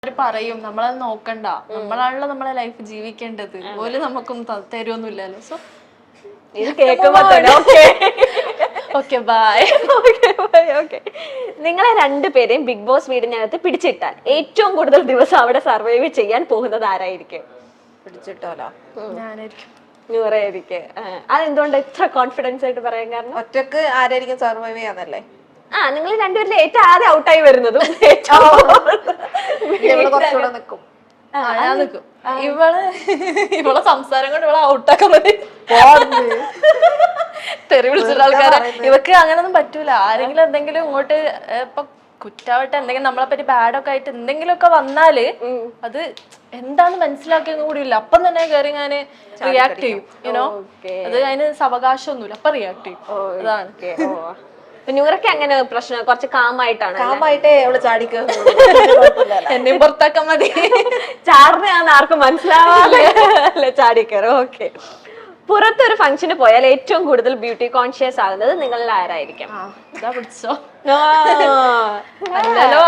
പറയും നമ്മളത് നോക്കണ്ട, നമ്മളാണല്ലോ നമ്മളെ ലൈഫ് ജീവിക്കേണ്ടത്, ഓല് നമുക്കൊന്നും തരുമൊന്നുമില്ലല്ലോ. സോ ഇത് കേൾക്കുമ്പോ തന്നെ ഓക്കെ ബൈ. നിങ്ങളെ രണ്ടുപേരെയും ബിഗ് ബോസ് വീടിനകത്ത് പിടിച്ചിട്ടാൽ ഏറ്റവും കൂടുതൽ ദിവസം അവിടെ സർവൈവ് ചെയ്യാൻ പോകുന്നത് ആരായിരിക്കും? പിടിച്ചിട്ടോലോ ഞാനായിരിക്കും. നൂറായിരിക്കും. അതെന്തുകൊണ്ട് ഇത്ര കോൺഫിഡൻസ് ആയിട്ട് പറയാൻ കാരണം? ഒറ്റക്ക് ആരായിരിക്കും സർവൈവ് ചെയ്യാന്നല്ലേ? നിങ്ങൾ രണ്ടുപേരിൽ ഏറ്റവും ആദ്യം ഔട്ടായി വരുന്നതും കുറച്ചുകൂടെ നിക്കും. ഞാൻ നിൽക്കും. ഇവളെ സംസാരം കൊണ്ട് ഇവളെ ഔട്ടാക്കാൻ മതി. തെറി വിളിച്ചിട്ട് ആൾക്കാരെ ഇവക്ക് അങ്ങനൊന്നും പറ്റൂല. ആരെങ്കിലും എന്തെങ്കിലും ഇങ്ങോട്ട് ഇപ്പൊ കുറ്റാവട്ടെ എന്തെങ്കിലും നമ്മളെ പറ്റി ബാഡൊക്കെ ആയിട്ട് എന്തെങ്കിലുമൊക്കെ വന്നാല് അത് എന്താന്ന് മനസ്സിലാക്കിയൊന്നും കൂടി ഇല്ല, അപ്പം തന്നെ കയറി ഞാന് റിയാക്ട് ചെയ്യും. യുനോ അത് അതിന് അവകാശമൊന്നുമില്ല, അപ്പൊ റിയാക്ട് ചെയ്യും. അതാണ്. നൂറൊക്കെ അങ്ങനെ പ്രശ്നം കുറച്ച് കാമായിട്ടാണ്. കാമായിട്ടേ അവള് ചാടിക്ക് എന്നെയും പുറത്താക്കാൻ മതി. ചാറിനാന്ന് ആർക്കും മനസ്സിലാവാതെ അല്ലെ ചാടിക്കയറും. ഓക്കെ. പുറത്തൊരു ഫംഗ്ഷന് പോയാൽ ഏറ്റവും കൂടുതൽ ബ്യൂട്ടി കോൺഷ്യസ് ആകുന്നത് നിങ്ങളിൽ ആരായിരിക്കും? പിടിച്ചോ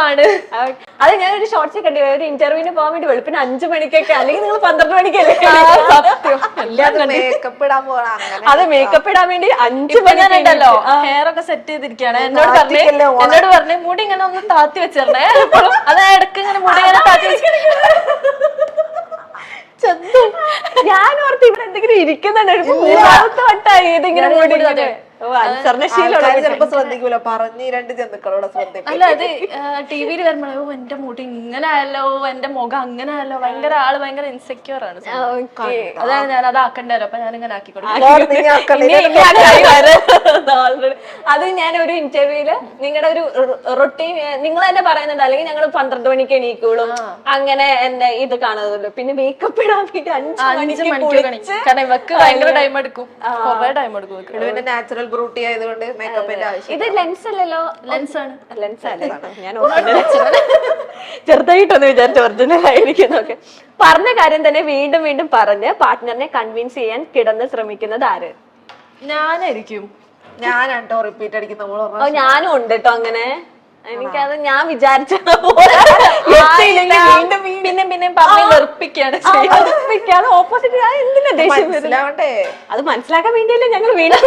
ആണ്. അത് ഞാനൊരു ഷോർട്സ് കണ്ടു. ഒരു ഇന്റർവ്യൂവിന് പോകാൻ വേണ്ടി വെളുപ്പിന് 5 മണിക്കൊക്കെ, അല്ലെങ്കിൽ നിങ്ങൾ 12 മണിക്കല്ലേ? മേക്കപ്പ് ഇടാൻ പോകണം. അത് മേക്കപ്പ് ഇടാൻ വേണ്ടി 5 മണിണ്ടല്ലോ ഹെയർ ഒക്കെ സെറ്റ് ചെയ്തിരിക്കുകയാണ്. എന്നോട് പറഞ്ഞു മുടി ഇങ്ങനെ ഒന്ന് താത്തി വെച്ചിരണേ. അത് ഇടക്ക് ഇങ്ങനെ മുടി ഇങ്ങനെ താത്തി വെച്ച ഞാൻ ഓർത്ത് ഇവിടെ എന്തെങ്കിലും ഇരിക്കുന്നുണ്ട്. മൂന്നാമത്തെ വട്ടായി ഇതിങ്ങനെ മുടി. ചിലപ്പോ ശ്രദ്ധിക്കൂല, പറഞ്ഞ് 2 ജന്തുക്കളോടെ ശ്രദ്ധിക്കും. അല്ല അത് ടിവിയിൽ വരുമ്പോഴോ എന്റെ മുടി ഇങ്ങനെ ആയല്ലോ, എന്റെ മുഖം അങ്ങനെ ആയല്ലോ, ഭയങ്കര ഇൻസെക്യൂർ ആണ്. അതാണ് ഞാൻ അത് ആക്കണ്ടല്ലോ, അപ്പൊ ഞാൻ ഇങ്ങനെ ആക്കിക്കൊടുക്കും. അത് ഞാൻ ഒരു ഇന്റർവ്യൂല് നിങ്ങളുടെ ഒരു റൊട്ടീൻ നിങ്ങൾ തന്നെ പറയുന്നുണ്ട്, അല്ലെങ്കിൽ ഞങ്ങൾ 12 മണിക്ക് എണീക്കുള്ളൂ അങ്ങനെ എന്റെ ഇത് കാണുന്നുള്ളൂ. പിന്നെ മേക്കപ്പ് ഇടാൻ വേണ്ടി 5 മണിക്ക് കാരണം ഇവക്ക് ഭയങ്കര ടൈം എടുക്കും, കുറെ ടൈം എടുക്കും. നാച്ചുറൽ ബ്യൂട്ടി ആയതുകൊണ്ട് മേക്കപ്പിന്റെ ആവശ്യം. ഇത് ലെൻസ് അല്ലല്ലോ? ലെൻസ് ആണ്. ലെൻസ് അല്ലേ? ഞാൻ ചെറുതായിട്ടൊന്ന് വിചാരിച്ചു ഒറിജിനൽ ആയിരിക്കുന്നൊക്കെ. പറഞ്ഞ കാര്യം തന്നെ വീണ്ടും വീണ്ടും പറഞ്ഞ് പാർട്ട്ണറിനെ കൺവിൻസ് ചെയ്യാൻ കിടന്ന് ശ്രമിക്കുന്നത് ആര്? ഞാനായിരിക്കും. ഞാനാട്ടോ റിപ്പീറ്റ് അടിക്കുന്ന. ഞാനും ഉണ്ട് കേട്ടോ അങ്ങനെ. എനിക്കത് ഞാൻ വിചാരിച്ച പിന്നെ പറഞ്ഞ് വെറുപ്പിക്കാണ് ഓപ്പോസിറ്റ്. എന്തിനാ ദേഷ്യം? അത് മനസ്സിലാക്കാൻ വേണ്ടിയല്ലേ ഞങ്ങൾ വീണ്ടും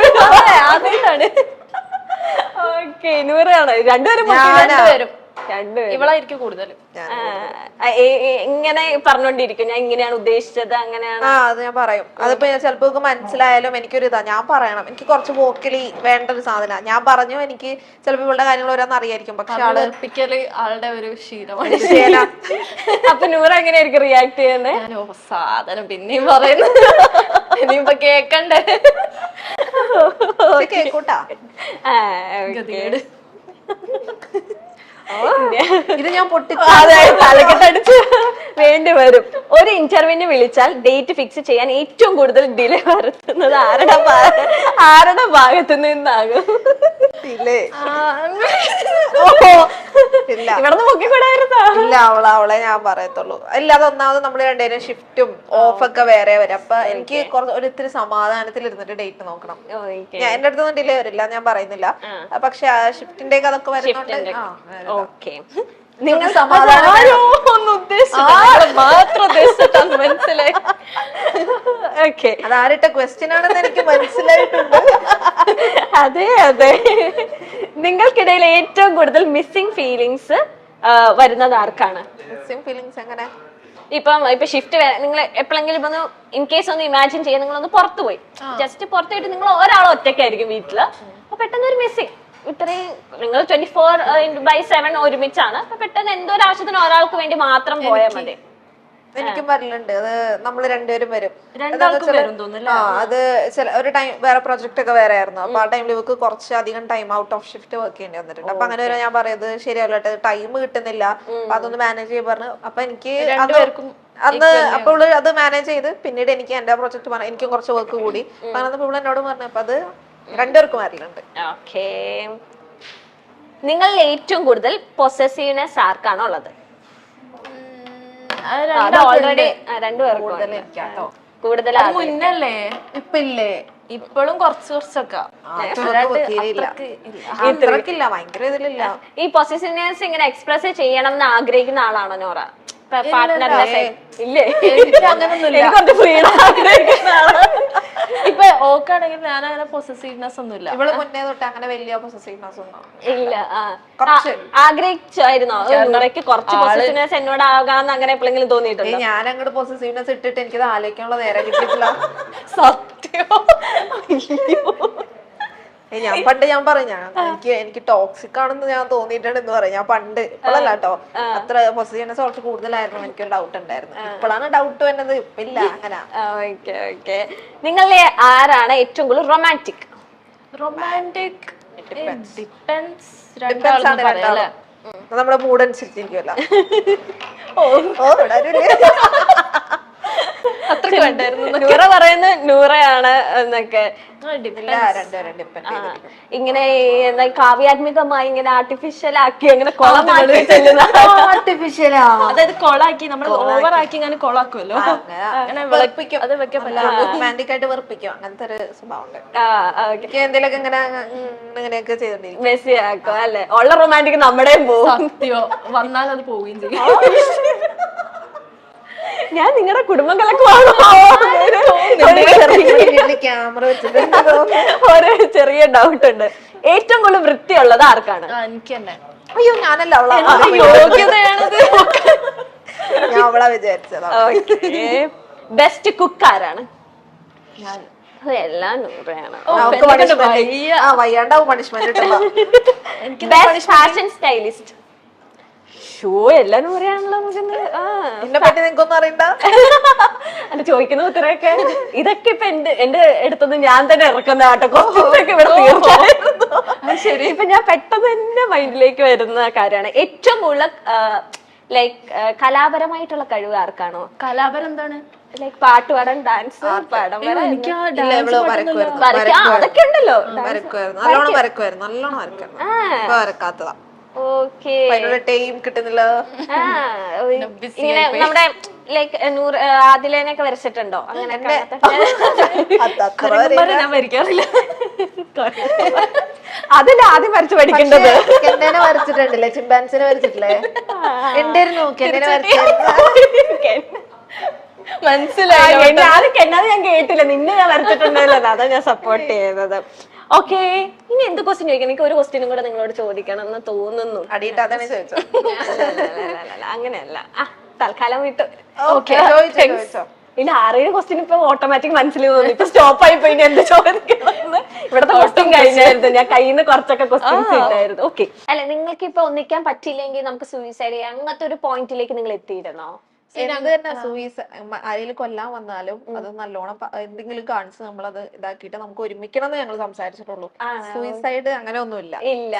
ആദ്യമായിട്ടാണ്. ഓക്കെ. നൂറാണ്. രണ്ടുപേരും ഇവളായിരിക്കും കൂടുതൽ ഇങ്ങനെ പറഞ്ഞോണ്ടിരിക്കും, ഞാൻ ഇങ്ങനെയാണ് ഉദ്ദേശിച്ചത് അങ്ങനെയാണ്. അത് ഞാൻ പറയും. അതിപ്പോ ചിലപ്പോ മനസ്സിലായാലും എനിക്കൊരു ഇതാ, ഞാൻ പറയണം. എനിക്ക് കുറച്ച് വോക്കലി വേണ്ട ഒരു സാധന. ഞാൻ പറഞ്ഞു, എനിക്ക് ചിലപ്പോ ഇവളുടെ കാര്യങ്ങൾ ഓരോന്ന് അറിയായിരിക്കും, പക്ഷെ ആളെപ്പിക്കല് ആളുടെ ഒരു ശീലമാണ്. അപ്പൊ നൂറ എങ്ങനെയായിരിക്കും റിയാക്ട് ചെയ്യുന്നത്? സാധനം പിന്നെയും പറയുന്നു, ഇനിയിപ്പൊ കേക്കണ്ടേ? കേക്കൂട്ടാ. ഇത് ഞാൻ തലക്കെട്ടടിച്ച് വേണ്ടി വരും. ഒരു ഇന്റർവ്യൂവിന് വിളിച്ചാൽ ഡേറ്റ് ഫിക്സ് ചെയ്യാൻ ഏറ്റവും കൂടുതൽ ഡിലേ വരുത്തുന്നത് ആരുടെ ഭാഗത്ത് നിന്നാകും? ഇവിടുന്ന് പൊക്കിക്കൂടായിരുന്നോ? ഇല്ല, അവളെ ഞാൻ പറയത്തുള്ളൂ. ഇല്ല, അതൊന്നാമത് നമ്മള് രണ്ടുപേരും ഷിഫ്റ്റും ഓഫൊക്കെ വേറെ വരും. അപ്പൊ എനിക്ക് ഒരിത്തിരി സമാധാനത്തിൽ ഇരുന്നിട്ട് ഡേറ്റ് നോക്കണം. ഞാൻ എന്റെ അടുത്തൊന്നും ഡിലേ വരില്ല, ഞാൻ പറയുന്നില്ല. പക്ഷെ ഷിഫ്റ്റിന്റെ അതൊക്കെ വരുന്നുണ്ട്. ഓക്കെ. നിങ്ങൾ സമാധാനം മാത്രം മനസ്സിലായി. അതാരിട്ട ക്വസ്റ്റ്യൻ ആണെന്ന് എനിക്ക് മനസ്സിലായിട്ടുണ്ട്. അതെ അതെ. നിങ്ങൾക്കിടയിൽ ഏറ്റവും കൂടുതൽ മിസ്സിംഗ് ഫീലിങ്സ് വരുന്നത് ആർക്കാണ്? മിസ്സിംഗ് ഫീലിങ്സ് എങ്ങനെ? ഇപ്പൊ ഷിഫ്റ്റ് നിങ്ങൾ എപ്പോഴെങ്കിലും ഇപ്പൊ ഇൻ കേസ് ഒന്ന് ഇമാജിൻ ചെയ്യാൻ നിങ്ങളൊന്ന് പുറത്തു പോയി, ജസ്റ്റ് പുറത്തു പോയിട്ട് നിങ്ങൾ ഒരാൾ ഒറ്റയ്ക്കായിരിക്കും വീട്ടില്. അപ്പൊ പെട്ടെന്ന് ഒരു മിസ്സിംഗ്, ഇത്രയും നിങ്ങൾ 24/7 ഒരുമിച്ചാണ്. അപ്പൊ പെട്ടെന്ന് എന്തോ ഒരു ആവശ്യത്തിന് ഒരാൾക്ക് വേണ്ടി മാത്രം പോയാൽ മതി. എനിക്കും വരലുണ്ട്. അത് നമ്മള് രണ്ടുപേരും വരും. അത് ഒരു ടൈം വേറെ പ്രൊജക്ട് ഒക്കെ വേറെ ആയിരുന്നു. അപ്പൊ ആ ടൈമിൽ ഇവർക്ക് കുറച്ച് അധികം time out of shift work ചെയ്യേണ്ടി വന്നിട്ടുണ്ട്. അപ്പൊ അങ്ങനെ വരെ ഞാൻ പറയുന്നത് ശരിയല്ല, ടൈം കിട്ടുന്നില്ല, അപ്പൊ അതൊന്ന് മാനേജ് ചെയ്യാൻ പറഞ്ഞു. അപ്പൊ എനിക്ക് അന്ന് അപ്പോൾ അത് മാനേജ് ചെയ്ത് പിന്നീട് എനിക്ക് എന്റെ പ്രൊജക്ട് പറഞ്ഞു, എനിക്കും കുറച്ച് വർക്ക് കൂടി. അങ്ങനെ ഇവിടെ എന്നോട് പറഞ്ഞു. അപ്പൊ അത് രണ്ടുപേർക്കും വരലുണ്ട്. ഓക്കേ. നിങ്ങളിൽ ഏറ്റവും കൂടുതൽ പൊസസീവ്നെസ് ആർക്കാണോ ഉള്ളത്? ഓൾറെഡി രണ്ടുപേർക്കും മുന്നല്ലേ, ഇപ്പൊ ഇല്ലേ? ഇപ്പോഴും കുറച്ചൊക്കെ ഭയങ്കര ഇതിലില്ല. ഈ പൊസസീവ്നെസ് ഇങ്ങനെ എക്സ്പ്രസ് ചെയ്യണം എന്ന് ആഗ്രഹിക്കുന്ന ആളാണോ നോറ? പാർട്ട്ണറിന്റെ ഇല്ലേ? എനിക്ക് അങ്ങനൊന്നുമില്ല. എനിക്ക് കുറച്ച് ഫ്രീഡം ഇപ്പൊ ഓക്കാണെങ്കിൽ ഞാൻ അങ്ങനെ പൊസസീവ്നെസ് ഒന്നുമില്ല. ഇവള് മുന്നേ തൊട്ട് അങ്ങനെ വലിയ പൊസസീവ്നെസ് ഒന്നും ഇല്ല. കുറച്ച്. ആഗ്രഹിച്ചായിരുന്നോ നൂറയ്ക്ക് കുറച്ച് പൊസസീവ്നെസ് എന്നോട് ആകാന്ന് അങ്ങനെ എപ്പോഴെങ്കിലും തോന്നിയിട്ടുണ്ടോ? ഞാൻ അങ്ങോട്ട് പൊസസീവ്നെസ് ഇട്ടിട്ട് എനിക്കത് ആലോചിക്കാനുള്ള നേരം കിട്ടിയിട്ടില്ല. സത്യം. ഞാൻ പണ്ട് ഞാൻ പറഞ്ഞു എനിക്ക് ടോക്സിക് ആണെന്ന് ഞാൻ തോന്നിയിട്ടുണ്ട് എന്ന് പറയാം. ഞാൻ പണ്ട് ഇപ്പോഴല്ല കേട്ടോ, അത്ര പൊസസീവ്നെസ് കുറച്ച് കൂടുതലായിരുന്നു, എനിക്കൊരു ഡൗട്ട് ഉണ്ടായിരുന്നു. ഇപ്പോഴാണ് ഡൗട്ട് വരുന്നത്, ഇല്ല അങ്ങനെ. Okay okay. നിങ്ങളിലെ ആരാണ് ഏറ്റവും കൂടുതൽ റൊമാൻറ്റിക്? Romantic depends. Depends ആണ് രണ്ടാളും. നമ്മുടെ മൂഡ് അനുസരിച്ചിരിക്കുമല്ലോ. അത്രക്ക് വേണ്ടായിരുന്നു. നൂറ പറയുന്നത് നൂറയാണ് എന്നൊക്കെ. രണ്ടുപേരും ഡിപ്പെൻഡ് ചെയ്തിരിക്കും. ഇങ്ങനെ എന്താ കാവ്യാത്മികമായി ഇങ്ങനെ ആർട്ടിഫിഷ്യൽ ആക്കി അങ്ങനെ കൊളമാക്കി ചെല്ലുന്ന ആർട്ടിഫിഷ്യലാ. അതായത് കൊളാക്കി നമ്മൾ ഓവറാക്കി ഇങ്ങനെ കൊളാക്കുമല്ലോ, അങ്ങനെ വെളുപ്പിക്കും. അത് വെക്കാൻ പറ്റില്ല. റൊമാൻറ്റിക് ആയിട്ട് വെറുപ്പിക്കും, അങ്ങനത്തെ ഒരു സ്വഭാവം ഉണ്ട്. എന്തെങ്കിലുമൊക്കെ ഇങ്ങനെ ഇങ്ങനെയൊക്കെ ചെയ്തോണ്ടിരിക്കും. മെസ്സി ആക്കും അല്ലെ? ഉള്ള റൊമാൻറ്റിക് നമ്മുടെയും പോകും. സത്യോ, വന്നാൽ അത് പോവുകയും ചെയ്യും. ഞാൻ നിങ്ങളുടെ കുടുംബം കലക്കുവാണോ? ക്യാമറ വെച്ചിട്ട് ഒരു ചെറിയ ഡൗട്ട് ഉണ്ട്. ഏറ്റവും കൂടുതൽ വൃത്തിയുള്ളത് ആർക്കാണ്? എനിക്ക് തന്നെ. അയ്യോ ഞാനല്ല, അവളാ. യോഗ്യതയാണത്. ഞാൻ അവളാ വിചാരിച്ചതാ. ബെസ്റ്റ് കുക്ക് ആരാണ്? എല്ലാം നൂറയാണ്. വയ്യാണ്ടാവും പണിഷ്മെന്റ് കിട്ടുമ്പോ. Best fashion stylist? ഷോ എല്ലാം നൂറയാണല്ലോ. എന്നെ പറ്റി നിങ്ങൾക്കൊന്നും അറിയണ്ട. അല്ല, ചോദിക്കുന്ന ഉത്തരവൊക്കെ ഇതൊക്കെ ഇപ്പൊ എന്റെ അടുത്തൊന്നും ഞാൻ തന്നെ ഇറക്കുന്ന ആട്ടോ. കുറച്ചൊക്കെ ഇവിടെ തീർച്ചയായിരുന്നു. ശരി, ഇപ്പൊ ഞാൻ പെട്ടെന്ന് തന്നെ മൈൻഡിലേക്ക് വരുന്ന കാര്യമാണ് ഏറ്റവും കൂടുതൽ ലൈക്ക് കലാപരമായിട്ടുള്ള കഴിവ് ആർക്കാണോ? കലാപരം എന്താണ്? ലൈക്ക് പാട്ട് പാടാൻ, ഡാൻസ് പടം എനിക്ക് ആ അതൊക്കെ ഉണ്ടല്ലോ. നല്ലോണം വരക്കുമായിരുന്നു, നല്ലോണം വരക്കായിരുന്നു. ഇപ്പൊ വരക്കാത്തതാ. ഓക്കെ. ടൈം കിട്ടുന്നില്ല. ഇങ്ങനെ നമ്മുടെ ലൈക്ക് ആദിലേനൊക്കെ വരച്ചിട്ടുണ്ടോ? അങ്ങനെ ഞാൻ വരയ്ക്കാറില്ല. അതല്ല ആദ്യം വരച്ച് പഠിക്കേണ്ടത്. കെന്നേനെ വരച്ചിട്ടുണ്ടല്ലേ, ചിമ്പാൻസിനെ വരച്ചിട്ടില്ലേ? ഉണ്ടായിരുന്നു കെന്നേനെ വരച്ചിരുന്നു. മനസ്സിലായി. ആരും കെന്നാതെ ഞാൻ കേട്ടില്ല, നിന്നെ ഞാൻ വരച്ചിട്ടുണ്ടല്ലോ, അതാ ഞാൻ സപ്പോർട്ട് ചെയ്യുന്നത്. ഓക്കെ, ഇനി എന്ത് ക്വസ്റ്റ്യൻ ചോദിക്കണം? എനിക്ക് ഒരു ക്വസ്റ്റ്യനും കൂടെ നിങ്ങളോട് ചോദിക്കണം എന്ന് തോന്നുന്നു. അടിയിട്ട് അതാണ് ചോദിച്ചോ? അങ്ങനെയല്ല, തൽക്കാലം വിട്ടു. ചോദിച്ചോ. ഇനി 6-7 ക്വസ്റ്റ്യൻ ഇപ്പൊ ഓട്ടോമാറ്റിക് മനസ്സിൽ തോന്നി. ഇപ്പൊ സ്റ്റോപ്പ് ആയി പോയി. എന്ത് ചോദിക്കണം? ഇവിടത്തെ ക്വസ്റ്റ്യൻ കഴിഞ്ഞായിരുന്നു, ഞാൻ കയ്യിൽ നിന്ന് കുറച്ചൊക്കെ ക്വസ്റ്റ്യൻസ് ഇട്ടായിരുന്നു. ഓക്കെ. അല്ല, നിങ്ങൾക്ക് ഇപ്പൊ ഒന്നിക്കാൻ പറ്റില്ലെങ്കിൽ നമുക്ക് സൂയിസൈഡ് ചെയ്യാം, അങ്ങനത്തെ ഒരു പോയിന്റിലേക്ക് നിങ്ങൾ എത്തിയിരുന്നോ? എന്ത് തന്നെ ആരെങ്കിലും കൊല്ലാൻ വന്നാലും അത് നല്ലോണം എന്തെങ്കിലും കാണിച്ച് നമ്മളത് ഇതാക്കിയിട്ട് നമുക്ക് ഒരുമിക്കണം എന്ന് ഞങ്ങൾ സംസാരിച്ചിട്ടുള്ളൂ. സൂയിസൈഡ് അങ്ങനെ ഒന്നുമില്ല. ഇല്ല.